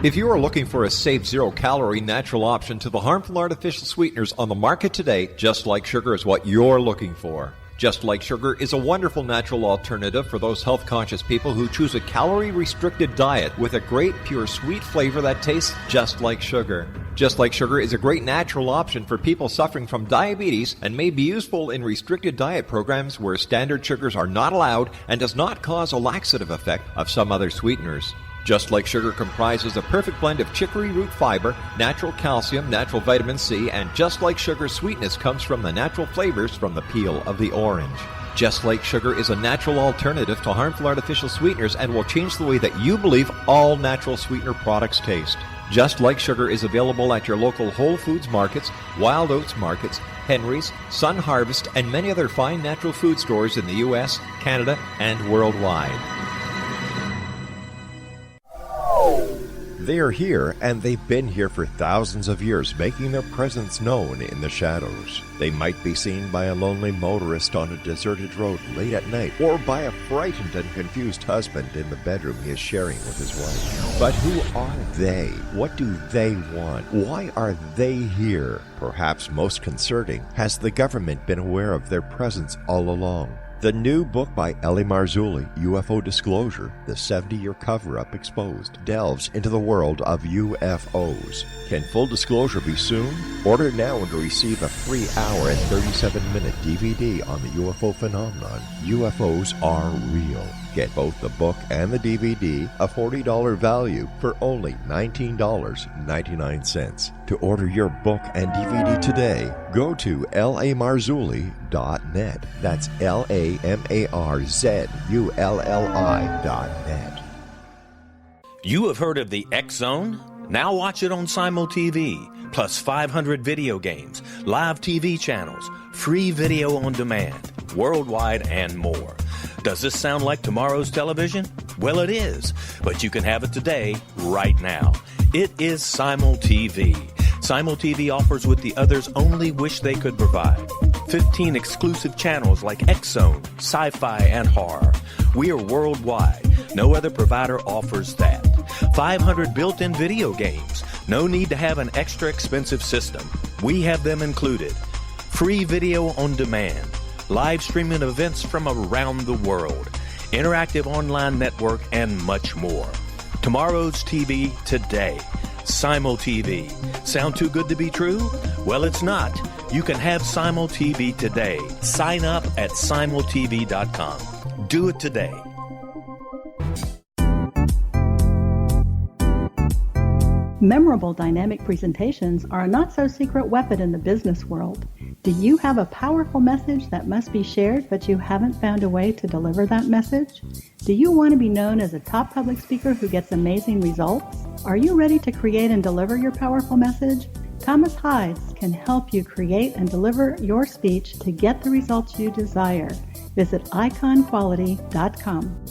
If you are looking for a safe, zero-calorie, natural option to the harmful artificial sweeteners on the market today, Just Like Sugar is what you're looking for. Just Like Sugar is a wonderful natural alternative for those health-conscious people who choose a calorie-restricted diet with a great, pure, sweet flavor that tastes just like sugar. Just Like Sugar is a great natural option for people suffering from diabetes and may be useful in restricted diet programs where standard sugars are not allowed and does not cause a laxative effect of some other sweeteners. Just Like Sugar comprises a perfect blend of chicory root fiber, natural calcium, natural vitamin C, and Just Like Sugar's sweetness comes from the natural flavors from the peel of the orange. Just Like Sugar is a natural alternative to harmful artificial sweeteners and will change the way that you believe all natural sweetener products taste. Just Like Sugar is available at your local Whole Foods markets, Wild Oats markets, Henry's, Sun Harvest, and many other fine natural food stores in the U.S., Canada, and worldwide. They are here, and they've been here for thousands of years, making their presence known in the shadows. They might be seen by a lonely motorist on a deserted road late at night, or by a frightened and confused husband in the bedroom he is sharing with his wife. But who are they? What do they want? Why are they here? Perhaps most concerning, has the government been aware of their presence all along? The new book by rel-mar, UFO Disclosure, the 70-year cover-up exposed, delves into the world of UFOs. Can full disclosure be soon? Order now and receive a free hour and 37-minute DVD on the UFO phenomenon. UFOs are real. Get both the book and the DVD, a $40 value, for only $19.99. To order your book and DVD today, go to rel-marzulli.net. That's LAMARZULLI.net. You have heard of the X Zone? Now watch it on Simul TV, plus 500 video games, live TV channels, free video on demand, worldwide, and more. Does this sound like tomorrow's television? Well, it is, but you can have it today, right now. It is Simul TV. Simul TV offers what the others only wish they could provide. 15 exclusive channels like X Zone, sci-fi, and horror. We are worldwide. No other provider offers that. 500 built-in video games. No need to have an extra expensive system. We have them included. Free video on demand. Live streaming events from around the world. Interactive online network, and much more. Tomorrow's TV today. Simul TV. Sound too good to be true? Well, it's not. You can have Simul TV today. Sign up at simultv.com. Do it today. Memorable dynamic presentations are a not-so-secret weapon in the business world. Do you have a powerful message that must be shared, but you haven't found a way to deliver that message? Do you want to be known as a top public speaker who gets amazing results? Are you ready to create and deliver your powerful message? Thomas Hides can help you create and deliver your speech to get the results you desire. Visit iconquality.com.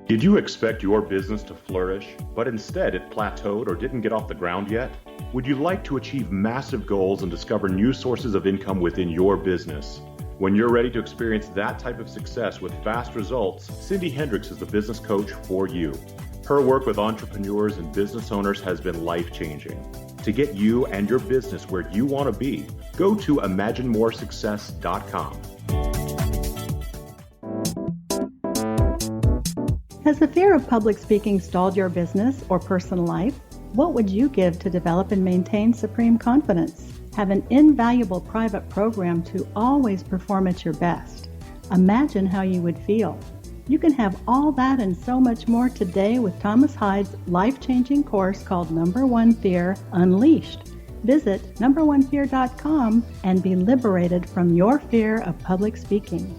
Did you expect your business to flourish, but instead it plateaued or didn't get off the ground yet? Would you like to achieve massive goals and discover new sources of income within your business? When you're ready to experience that type of success with fast results, Cindy Hendricks is the business coach for you. Her work with entrepreneurs and business owners has been life-changing. To get you and your business where you want to be, go to imaginemoresuccess.com. Has the fear of public speaking stalled your business or personal life? What would you give to develop and maintain supreme confidence? Have an invaluable private program to always perform at your best. Imagine how you would feel. You can have all that and so much more today with Thomas Hides' life-changing course called Number One Fear Unleashed. Visit numberonefear.com and be liberated from your fear of public speaking.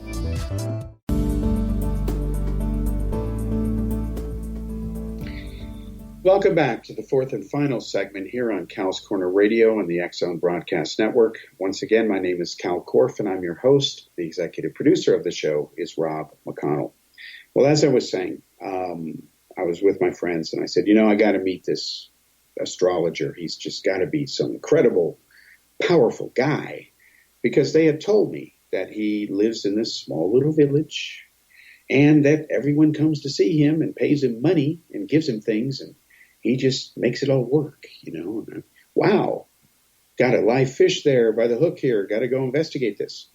Welcome back to the fourth and final segment here on Kal's Corner Radio and the X Zone Broadcast Network. Once again, my name is Kal Korff, and I'm your host. The executive producer of the show is Rob McConnell. Well, as I was saying, I was with my friends, and I said, I got to meet this astrologer. He's just got to be some incredible, powerful guy, because they had told me that he lives in this small little village and that everyone comes to see him and pays him money and gives him things, and he just makes it all work, Wow, got a live fish there by the hook here. Got to go investigate this.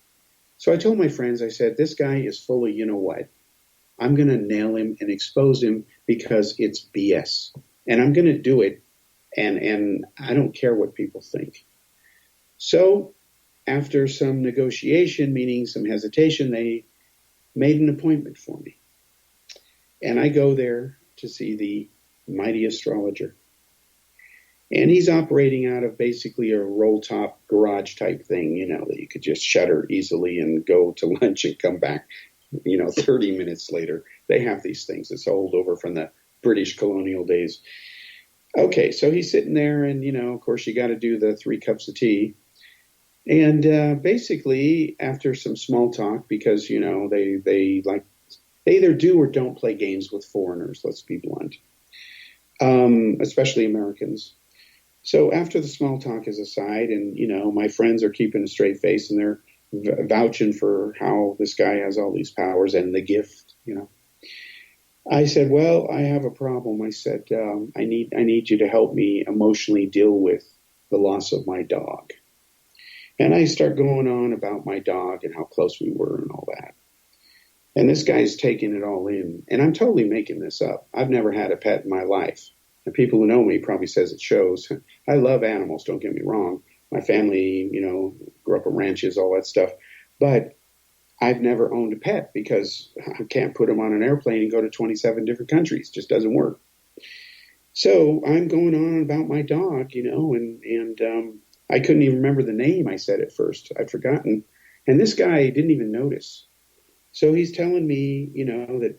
So I told my friends, I said, this guy is full of what? I'm going to nail him and expose him because it's BS. And I'm going to do it, and I don't care what people think. So after some negotiation, meaning some hesitation, they made an appointment for me. And I go there to see the mighty astrologer. And he's operating out of basically a roll-top garage type thing, that you could just shutter easily and go to lunch and come back, 30 minutes later. They have these things. It's old over from the British colonial days. Okay, so he's sitting there and, of course, you got to do the 3 cups of tea. And basically, after some small talk, because, they either do or don't play games with foreigners, let's be blunt. Especially Americans. So after the small talk is aside, and, my friends are keeping a straight face and they're vouching for how this guy has all these powers and the gift, I said, well, I have a problem. I said, I need you to help me emotionally deal with the loss of my dog. And I start going on about my dog and how close we were and all that. And this guy's taking it all in. And I'm totally making this up. I've never had a pet in my life. And people who know me probably says it shows. I love animals, don't get me wrong. My family, grew up on ranches, all that stuff. But I've never owned a pet because I can't put them on an airplane and go to 27 different countries. It just doesn't work. So I'm going on about my dog, and I couldn't even remember the name I said at first. I'd forgotten. And this guy didn't even notice. So he's telling me, that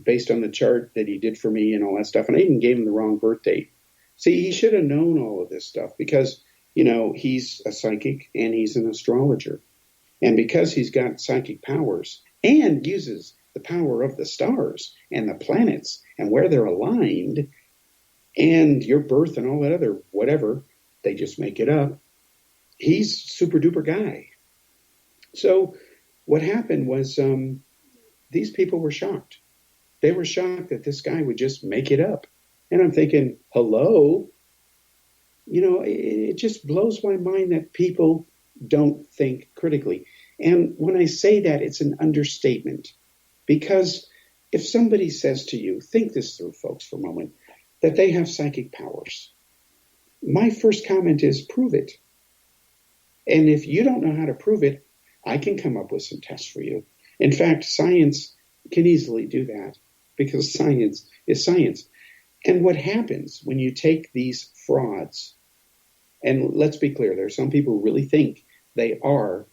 based on the chart that he did for me and all that stuff, and I even gave him the wrong birth date. See, he should have known all of this stuff because, he's a psychic and he's an astrologer. And because he's got psychic powers and uses the power of the stars and the planets and where they're aligned and your birth and all that other whatever, they just make it up. He's super duper guy. So what happened was these people were shocked. They were shocked that this guy would just make it up. And I'm thinking, hello? It just blows my mind that people don't think critically. And when I say that, it's an understatement. Because if somebody says to you, think this through, folks, for a moment, that they have psychic powers, my first comment is prove it. And if you don't know how to prove it, I can come up with some tests for you. In fact, science can easily do that because science is science. And what happens when you take these frauds, and let's be clear, there are some people who really think they are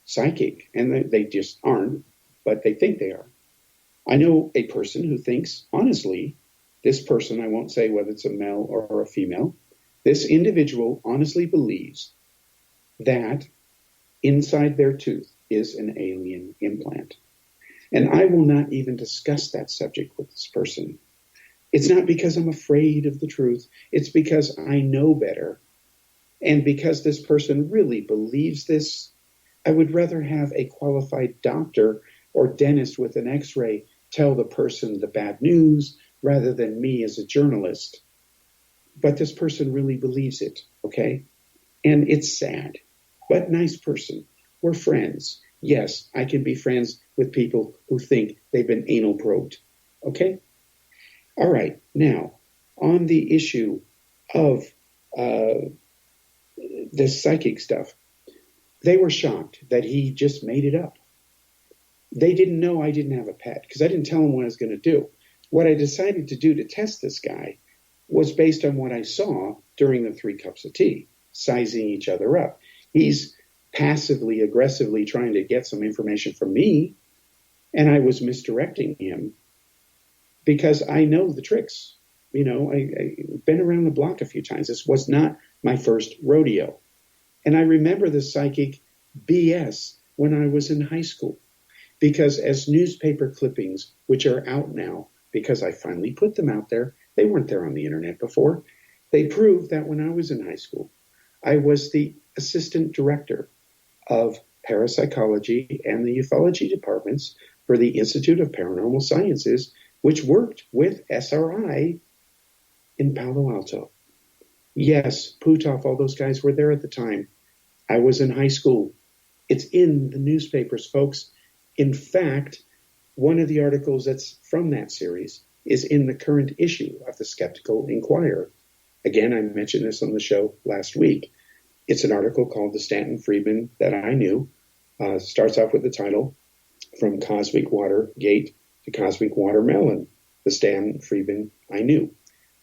psychic, and they just aren't, but they think they are. I know a person who thinks, honestly, this person, I won't say whether it's a male or a female, this individual honestly believes that inside their tooth is an alien implant. And I will not even discuss that subject with this person. It's not because I'm afraid of the truth. It's because I know better. And because this person really believes this, I would rather have a qualified doctor or dentist with an x-ray tell the person the bad news rather than me as a journalist. But this person really believes it, okay? And it's sad, but nice person. We're friends. Yes, I can be friends with people who think they've been anal probed, okay? All right, now, on the issue of this psychic stuff, they were shocked that he just made it up. They didn't know I didn't have a pet because I didn't tell them what I was going to do. What I decided to do to test this guy was based on what I saw during the 3 cups of tea, sizing each other up. He's passively, aggressively trying to get some information from me, and I was misdirecting him because I know the tricks. I've been around the block a few times. This was not my first rodeo. And I remember the psychic BS when I was in high school, because as newspaper clippings, which are out now, because I finally put them out there, they weren't there on the internet before, they proved that when I was in high school, I was the assistant director of parapsychology and the ufology departments for the Institute of Paranormal Sciences, which worked with SRI in Palo Alto. Yes, Putov, all those guys were there at the time. I was in high school. It's in the newspapers, folks. In fact, one of the articles that's from that series is in the current issue of the Skeptical Inquirer. Again, I mentioned this on the show last week. It's an article called The Stanton Friedman That I Knew. Starts off with the title, From Cosmic Watergate to Cosmic Watermelon, The Stanton Friedman I Knew.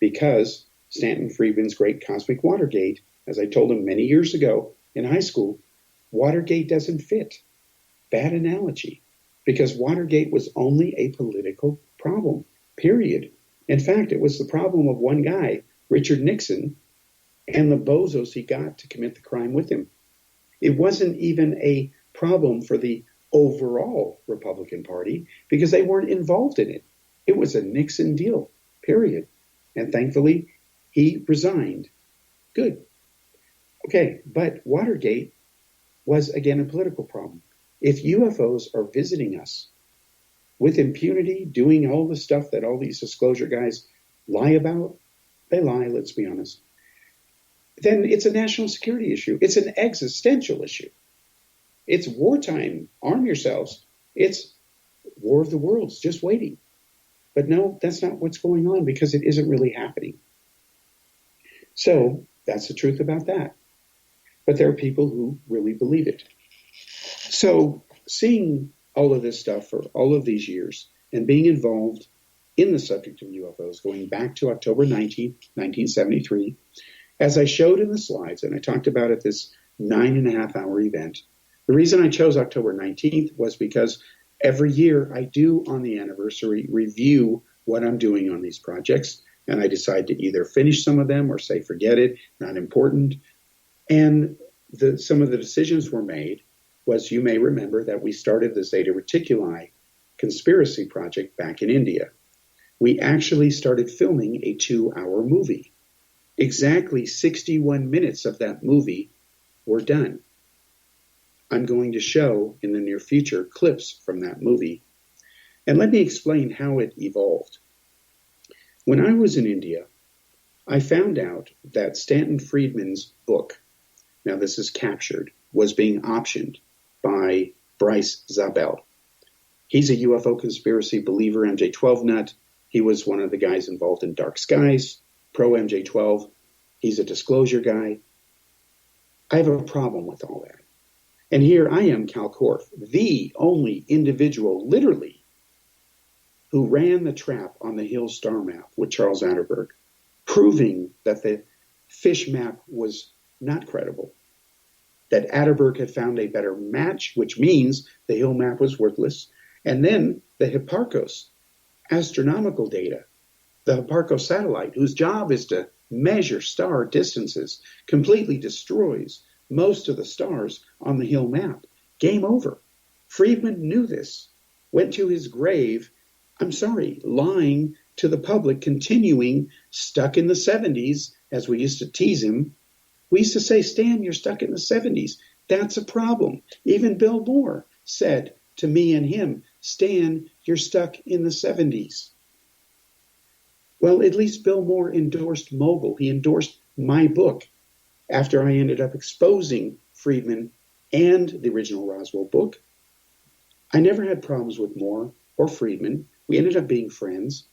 Because Stanton Friedman's great Cosmic Watergate, as I told him many years ago in high school, Watergate doesn't fit. Bad analogy. Because Watergate was only a political problem, period. In fact, it was the problem of one guy, Richard Nixon, and the bozos he got to commit the crime with him. It wasn't even a problem for the overall Republican Party because they weren't involved in it. It was a Nixon deal, period. And thankfully, he resigned. Good. Okay, but Watergate was, again, a political problem. If UFOs are visiting us with impunity, doing all the stuff that all these disclosure guys lie about, they lie, let's be honest. then it's a national security issue. It's an existential issue. It's wartime. Arm yourselves. It's War of the Worlds just waiting. But no, that's not what's going on because it isn't really happening. So that's the truth about that. But there are people who really believe it. So seeing all of this stuff for all of these years and being involved in the subject of UFOs going back to October 19th, 1973, as I showed in the slides, and I talked about at this 9.5-hour event, the reason I chose October 19th was because every year I do on the anniversary review what I'm doing on these projects, and I decide to either finish some of them or say, forget it, not important. And some of the decisions were made was, you may remember that we started the Zeta Reticuli conspiracy project back in India. We actually started filming a 2-hour movie. Exactly 61 minutes of that movie were done. I'm going to show in the near future clips from that movie. And let me explain how it evolved. When I was in India, I found out that Stanton Friedman's book, now this is captured, was being optioned by Bryce Zabel. He's a UFO conspiracy believer, MJ-12 nut. He was one of the guys involved in Dark Skies, pro MJ-12. He's a disclosure guy. I have a problem with all that. And here I am, Kal Korff, the only individual, literally, who ran the trap on the Hill star map with Charles Atterberg, proving that the fish map was not credible, that Atterberg had found a better match, which means the Hill map was worthless, and then the Hipparcos astronomical data, the Hipparcos satellite, whose job is to measure star distances, completely destroys most of the stars on the Hill map. Game over. Friedman knew this, went to his grave, lying to the public, continuing stuck in the 70s, as we used to tease him. We used to say, Stan, you're stuck in the 70s. That's a problem. Even Bill Moore said to me and him, Stan, you're stuck in the 70s. Well, at least Bill Moore endorsed Mogul. He endorsed my book after I ended up exposing Friedman and the original Roswell book. I never had problems with Moore or Friedman. We ended up being friends.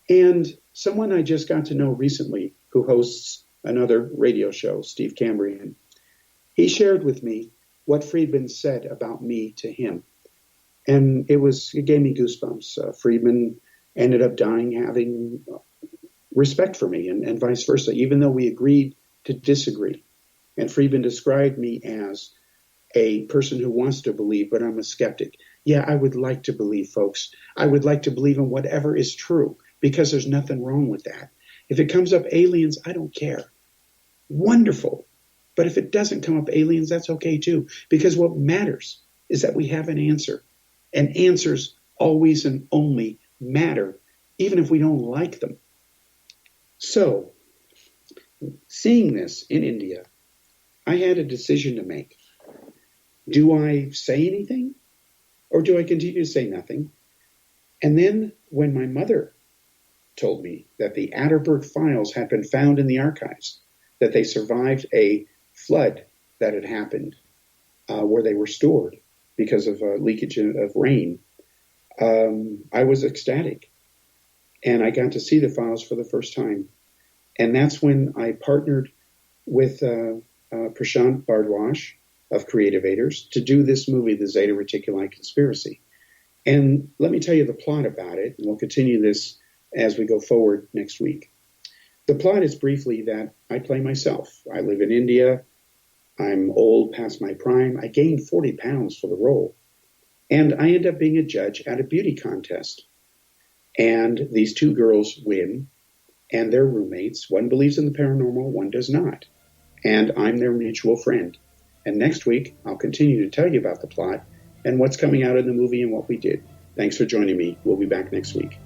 And someone I just got to know recently who hosts another radio show, Steve Cambrian, he shared with me what Friedman said about me to him. And it gave me goosebumps. Friedman ended up dying having respect for me and vice versa, even though we agreed to disagree. And Friedman described me as a person who wants to believe, but I'm a skeptic. Yeah, I would like to believe, folks. I would like to believe in whatever is true, because there's nothing wrong with that. If it comes up aliens, I don't care. Wonderful. But if it doesn't come up aliens, that's okay too, because what matters is that we have an answer. And answers always and only matter, even if we don't like them. So, seeing this in India, I had a decision to make. Do I say anything? Or do I continue to say nothing? And then when my mother told me that the Atterberg files had been found in the archives, that they survived a flood that had happened where they were stored because of leakage of rain, I was ecstatic. And I got to see the files for the first time. And that's when I partnered with Prashant Bhardwaj of Creativators to do this movie, The Zeta Reticuli Conspiracy. And let me tell you the plot about it, and we'll continue this as we go forward next week. The plot is briefly that I play myself. I live in India. I'm old, past my prime. I gained 40 pounds for the role. And I end up being a judge at a beauty contest. And these two girls win, and their roommates. One believes in the paranormal, one does not. And I'm their mutual friend. And next week, I'll continue to tell you about the plot and what's coming out in the movie and what we did. Thanks for joining me. We'll be back next week.